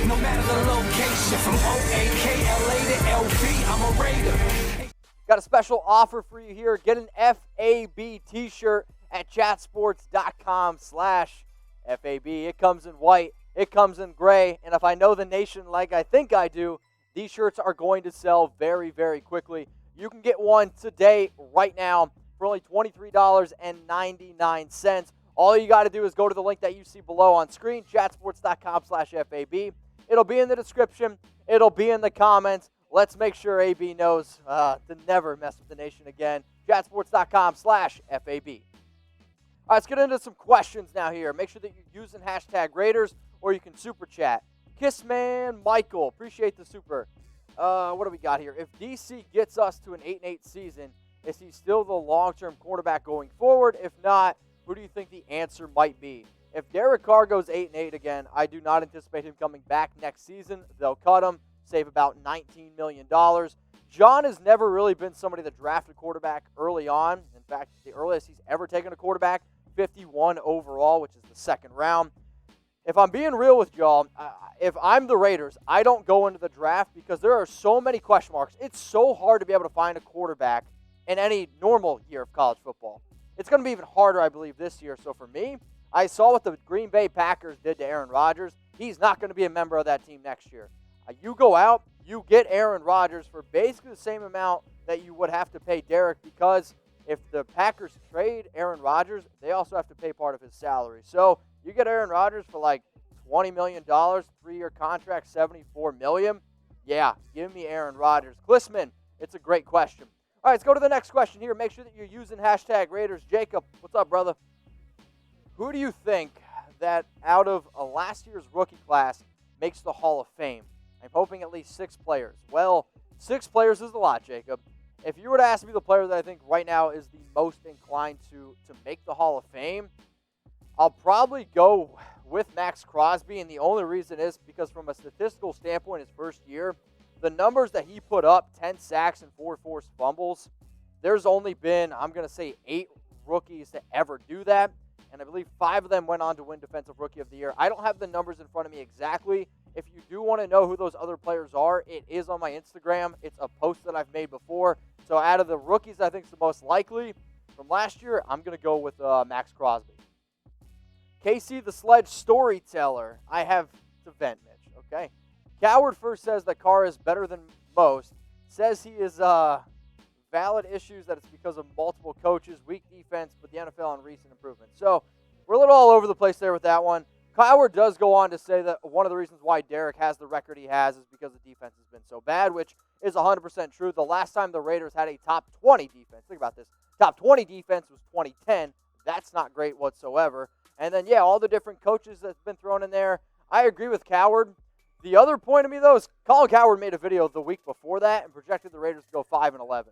no matter the location. From O-A-K-L-A to L-V, I'm a Raider. Got a special offer for you here. Get an FAB t-shirt at chatsports.com/FAB. It comes in white. It comes in gray. And if I know the nation like I think I do, these shirts are going to sell very, very quickly. You can get one today, right now, for only $23.99. All you got to do is go to the link that you see below on screen, chatsports.com/FAB. It'll be in the description. It'll be in the comments. Let's make sure AB knows to never mess with the nation again. Chatsports.com/FAB. All right, let's get into some questions now here. Make sure that you're using hashtag Raiders, or you can super chat. Kissman Michael, appreciate the super. What do we got here? If DC gets us to an 8-8 season, is he still the long-term quarterback going forward? If not, who do you think the answer might be? If Derek Carr goes 8-8 again, I do not anticipate him coming back next season. They'll cut him, save about $19 million. John has never really been somebody that drafted quarterback early on. In fact, the earliest he's ever taken a quarterback, 51 overall, which is the second round. If I'm being real with y'all, if I'm the Raiders, I don't go into the draft because there are so many question marks. It's so hard to be able to find a quarterback in any normal year of college football. It's going to be even harder, I believe, this year. So for me, I saw what the Green Bay Packers did to Aaron Rodgers. He's not going to be a member of that team next year. You go out, you get Aaron Rodgers for basically the same amount that you would have to pay Derek, because if the Packers trade Aaron Rodgers, they also have to pay part of his salary. So you get Aaron Rodgers for like $20 million, 3-year contract, $74 million. Yeah, give me Aaron Rodgers. Klissman, it's a great question. All right, let's go to the next question here. Make sure that you're using hashtag Raiders. Jacob, what's up, brother? Who do you think that out of last year's rookie class makes the Hall of Fame? I'm hoping at least 6 players. Well, 6 players is a lot, Jacob. If you were to ask me the player that I think right now is the most inclined to make the Hall of Fame, I'll probably go with Max Crosby, and the only reason is because from a statistical standpoint, his first year, the numbers that he put up, 10 sacks and 4 forced fumbles, there's only been, I'm going to say, 8 rookies to ever do that, and I believe 5 of them went on to win Defensive Rookie of the Year. I don't have the numbers in front of me exactly. If you do want to know who those other players are, it is on my Instagram. It's a post that I've made before. So out of the rookies I think is the most likely from last year, I'm going to go with Max Crosby. Casey the Sledge Storyteller. I have to vent, Mitch, okay? Coward first says that Carr is better than most. Says he is valid issues that it's because of multiple coaches, weak defense, but the NFL and recent improvements. So we're a little all over the place there with that one. Coward does go on to say that one of the reasons why Derek has the record he has is because the defense has been so bad, which is 100% true. The last time the Raiders had a top 20 defense, think about this, top 20 defense was 2010. That's not great whatsoever. And then, yeah, all the different coaches that's been thrown in there. I agree with Coward. The other point of me, though, is Colin Coward made a video the week before that and projected the Raiders to go 5-11.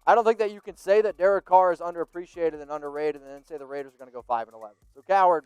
I don't think that you can say that Derek Carr is underappreciated and underrated and then say the Raiders are going to go 5-11. So, Coward,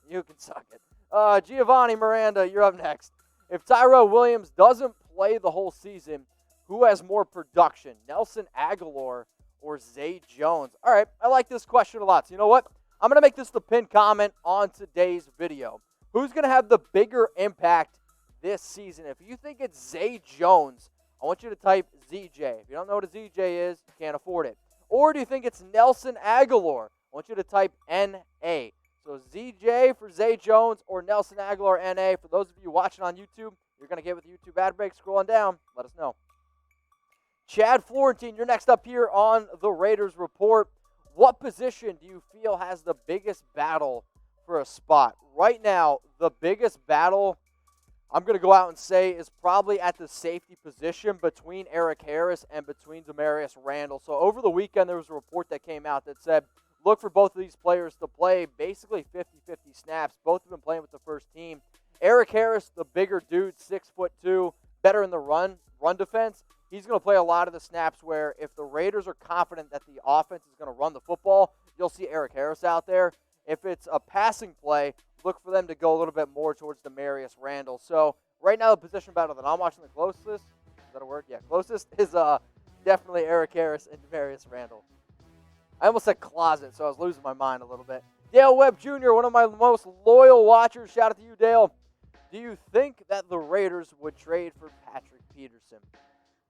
you can suck it. Giovanni Miranda, you're up next. If Tyrell Williams doesn't play the whole season, who has more production, Nelson Aguilar or Zay Jones? All right, I like this question a lot. So, you know what? I'm going to make this the pinned comment on today's video. Who's going to have the bigger impact this season? If you think it's Zay Jones, I want you to type ZJ. If you don't know what a ZJ is, you can't afford it. Or do you think it's Nelson Aguilar? I want you to type NA. So ZJ for Zay Jones or Nelson Aguilar NA. For those of you watching on YouTube, you're going to get with the YouTube ad break. Scrolling down, let us know. Chad Florentine, you're next up here on the Raiders Report. What position do you feel has the biggest battle for a spot? Right now, the biggest battle, I'm going to go out and say, is probably at the safety position between Eric Harris and between Demarius Randall. So over the weekend, there was a report that came out that said, look for both of these players to play basically 50-50 snaps. Both have been playing with the first team. Eric Harris, the bigger dude, 6'2", better in the run defense. He's going to play a lot of the snaps where if the Raiders are confident that the offense is going to run the football, you'll see Eric Harris out there. If it's a passing play, look for them to go a little bit more towards Demarius Randall. So right now, the position battle that I'm watching the closest, is that a word? Yeah, closest is definitely Eric Harris and Demarius Randall. I almost said closet, so I was losing my mind a little bit. Dale Webb Jr., one of my most loyal watchers. Shout out to you, Dale. Do you think that the Raiders would trade for Patrick Peterson?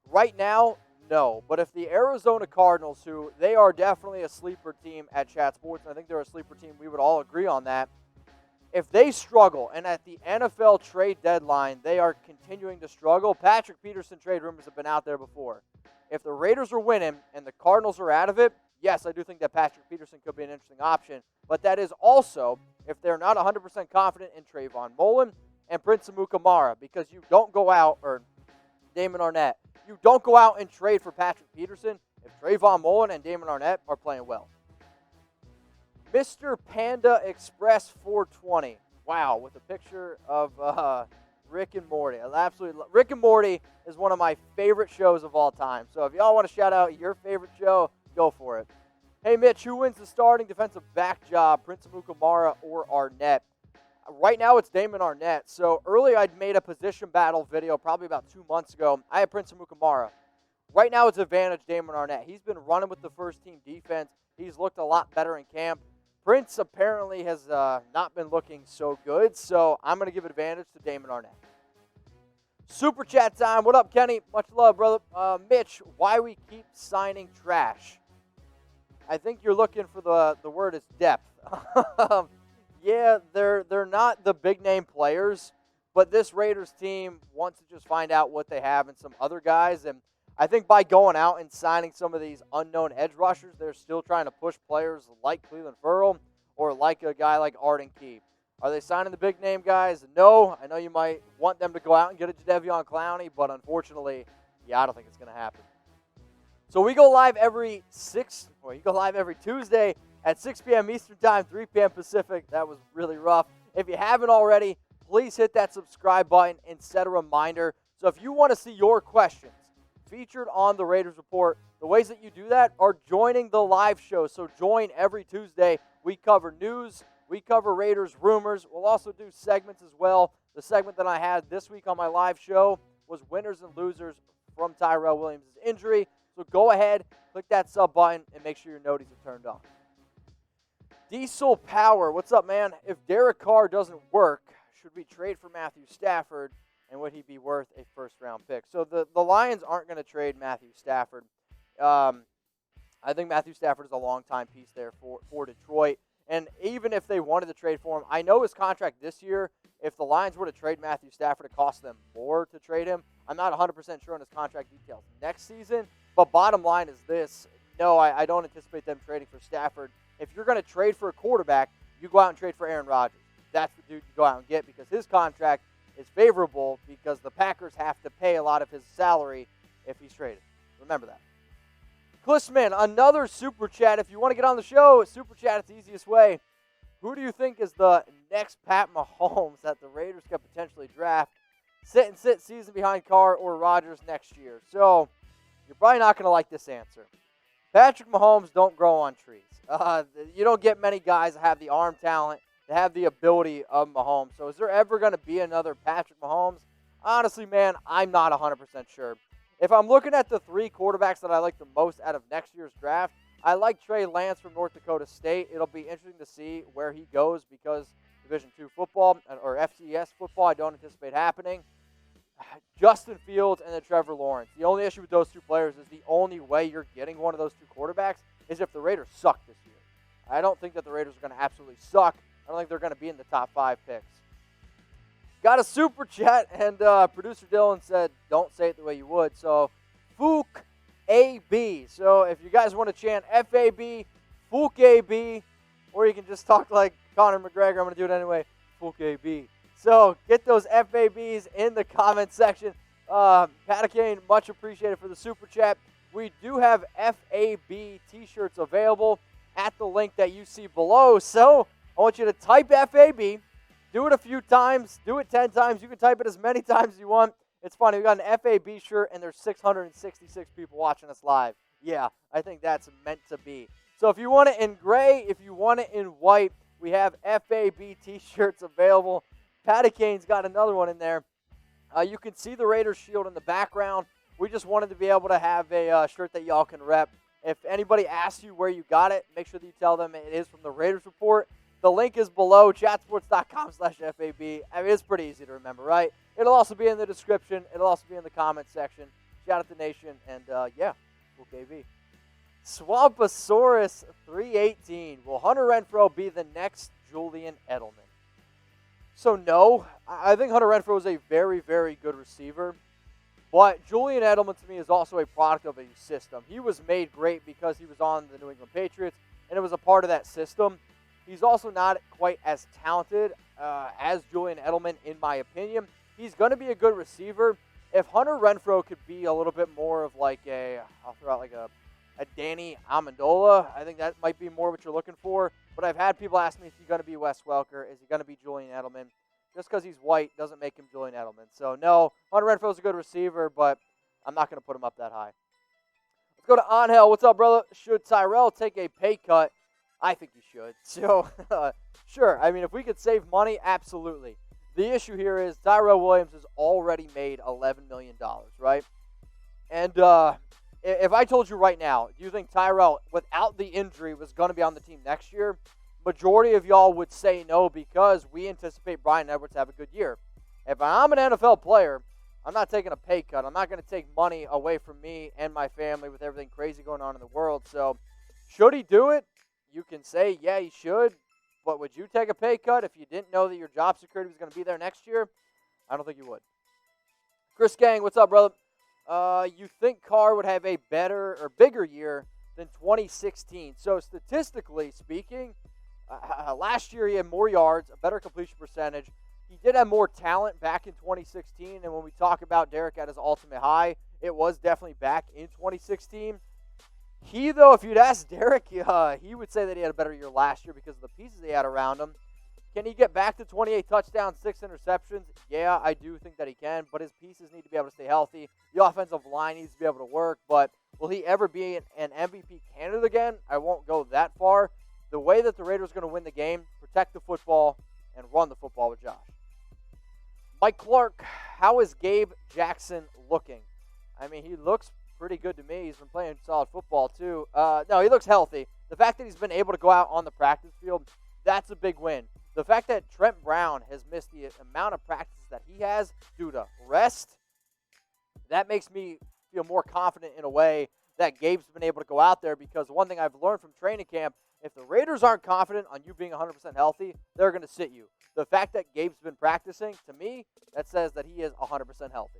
Right now, no. But if the Arizona Cardinals, who they are definitely a sleeper team at Chat Sports, and I think they're a sleeper team, we would all agree on that. If they struggle, and at the NFL trade deadline, they are continuing to struggle, Patrick Peterson trade rumors have been out there before. If the Raiders are winning and the Cardinals are out of it, yes, I do think that Patrick Peterson could be an interesting option. But that is also if they're not 100% confident in Trayvon Mullen and Prince Amukamara, because you don't go out, or Damon Arnette, you don't go out and trade for Patrick Peterson if Trayvon Mullen and Damon Arnette are playing well. Mr. Panda Express 420. Wow, with a picture of Rick and Morty. Rick and Morty is one of my favorite shows of all time. So if y'all want to shout out your favorite show, go for it. Hey, Mitch, who wins the starting defensive back job, Prince Amukamara or Arnette? Right now, it's Damon Arnette. So earlier, I'd made a position battle video probably about 2 months ago. I had Prince Amukamara. Right now, it's advantage Damon Arnette. He's been running with the first-team defense. He's looked a lot better in camp. Prince apparently has not been looking so good, so I'm going to give advantage to Damon Arnette. Super chat time. What up, Kenny? Much love, brother. Mitch, why we keep signing trash? I think you're looking for the word is depth. Yeah, they're not the big-name players, but this Raiders team wants to just find out what they have in some other guys, and I think by going out and signing some of these unknown edge rushers, they're still trying to push players like Cleveland Ferrell or like a guy like Arden Key. Are they signing the big-name guys? No. I know you might want them to go out and get a Jadeveon Clowney, but unfortunately, yeah, I don't think it's going to happen. So we go live every Tuesday at 6 p.m. Eastern Time, 3 p.m. Pacific. That was really rough. If you haven't already, please hit that subscribe button and set a reminder. So if you want to see your questions featured on the Raiders Report, the ways that you do that are joining the live show. So join every Tuesday. We cover news. We cover Raiders rumors. We'll also do segments as well. The segment that I had this week on my live show was winners and losers from Tyrell Williams' injury. So go ahead, click that sub button, and make sure your noties are turned on. Diesel Power, what's up, man? If Derek Carr doesn't work, should we trade for Matthew Stafford, and would he be worth a first-round pick? So the Lions aren't going to trade Matthew Stafford. I think Matthew Stafford is a long-time piece there for Detroit. And even if they wanted to trade for him, I know his contract this year, if the Lions were to trade Matthew Stafford, it costs them more to trade him. I'm not 100% sure on his contract details next season, but bottom line is this. No, I don't anticipate them trading for Stafford. If you're going to trade for a quarterback, you go out and trade for Aaron Rodgers. That's the dude you go out and get because his contract is favorable because the Packers have to pay a lot of his salary if he's traded. Remember that. Klissman, another super chat. If you want to get on the show, super chat is the easiest way. Who do you think is the next Pat Mahomes that the Raiders could potentially draft? Sit and sit season behind Carr or Rodgers next year. So you're probably not going to like this answer. Patrick Mahomes don't grow on trees. You don't get many guys that have the arm talent, that have the ability of Mahomes. So is there ever going to be another Patrick Mahomes? Honestly, man, I'm not 100% sure. If I'm looking at the three quarterbacks that I like the most out of next year's draft, I like Trey Lance from North Dakota State. It'll be interesting to see where he goes because Division II football or FCS football I don't anticipate happening. Justin Fields and then Trevor Lawrence. The only issue with those two players is the only way you're getting one of those two quarterbacks is if the Raiders suck this year. I don't think that the Raiders are going to absolutely suck. I don't think they're going to be in the top 5 picks. Got a super chat, and producer Dylan said, don't say it the way you would. So, Fook AB. So, if you guys want to chant F-A-B, Fook AB, or you can just talk like Conor McGregor, I'm going to do it anyway, Fook AB. So, get those FABs in the comment section. Patacane, much appreciated for the super chat. We do have FAB t-shirts available at the link that you see below. So, I want you to type FAB. Do it a few times. Do it 10 times. You can type it as many times as you want. It's funny. We got an FAB shirt, and there's 666 people watching us live. Yeah, I think that's meant to be. So if you want it in gray, if you want it in white, we have FAB t-shirts available. Patacane's got another one in there. You can see the Raiders shield in the background. We just wanted to be able to have a shirt that y'all can rep. If anybody asks you where you got it, make sure that you tell them it is from the Raiders Report. The link is below, chatsports.com/FAB. I mean, it's pretty easy to remember, right? It'll also be in the description. It'll also be in the comment section. Shout out to Nation, and yeah, we'll KB. Swamposaurus 318. Will Hunter Renfrow be the next Julian Edelman? So no, I think Hunter Renfrow is a very, very good receiver. But Julian Edelman, to me, is also a product of a system. He was made great because he was on the New England Patriots, and it was a part of that system. He's also not quite as talented as Julian Edelman, in my opinion. He's going to be a good receiver. If Hunter Renfrow could be a little bit more of like I'll throw out like a Danny Amendola, I think that might be more what you're looking for. But I've had people ask me, is he going to be Wes Welker? Is he going to be Julian Edelman? Just because he's white doesn't make him Julian Edelman. So, no, Hunter Renfrow's a good receiver, but I'm not going to put him up that high. Let's go to Angel. What's up, brother? Should Tyrell take a pay cut? I think he should. So, sure. I mean, if we could save money, absolutely. The issue here is Tyrell Williams has already made $11 million, right? And if I told you right now, do you think Tyrell, without the injury, was going to be on the team next year? Majority of y'all would say no because we anticipate Bryan Edwards to have a good year. If I'm an NFL player, I'm not taking a pay cut. I'm not going to take money away from me and my family with everything crazy going on in the world. So should he do it? You can say, yeah, he should. But would you take a pay cut if you didn't know that your job security was going to be there next year? I don't think you would. Chris Gang, what's up, brother? You think Carr would have a better or bigger year than 2016? So statistically speaking, last year he had more yards, a better completion percentage. He did have more talent back in 2016, and when we talk about Derek at his ultimate high, it was definitely back in 2016. He, though, if you'd ask Derek, he would say that he had a better year last year because of the pieces he had around him. Can he get back to 28 touchdowns, 6 interceptions? Yeah, I do think that he can, but his pieces need to be able to stay healthy. The offensive line needs to be able to work, but will he ever be an MVP candidate again? I won't go that far. The way that the Raiders are going to win the game, protect the football and run the football with Josh. Mike Clark, how is Gabe Jackson looking? I mean, he looks pretty good to me. He's been playing solid football, too. No, he looks healthy. The fact that he's been able to go out on the practice field, that's a big win. The fact that Trent Brown has missed the amount of practices that he has due to rest, that makes me feel more confident in a way that Gabe's been able to go out there, because one thing I've learned from training camp, if the Raiders aren't confident on you being 100% healthy, they're going to sit you. The fact that Gabe's been practicing, to me, that says that he is 100% healthy.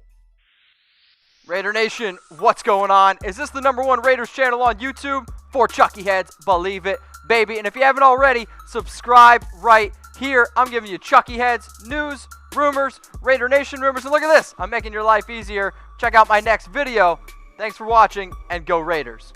Raider Nation, what's going on? Is this the #1 Raiders channel on YouTube? For Chucky Heads, believe it, baby. And if you haven't already, subscribe right here. I'm giving you Chucky Heads, news, rumors, Raider Nation rumors. And look at this, I'm making your life easier. Check out my next video. Thanks for watching, and go Raiders.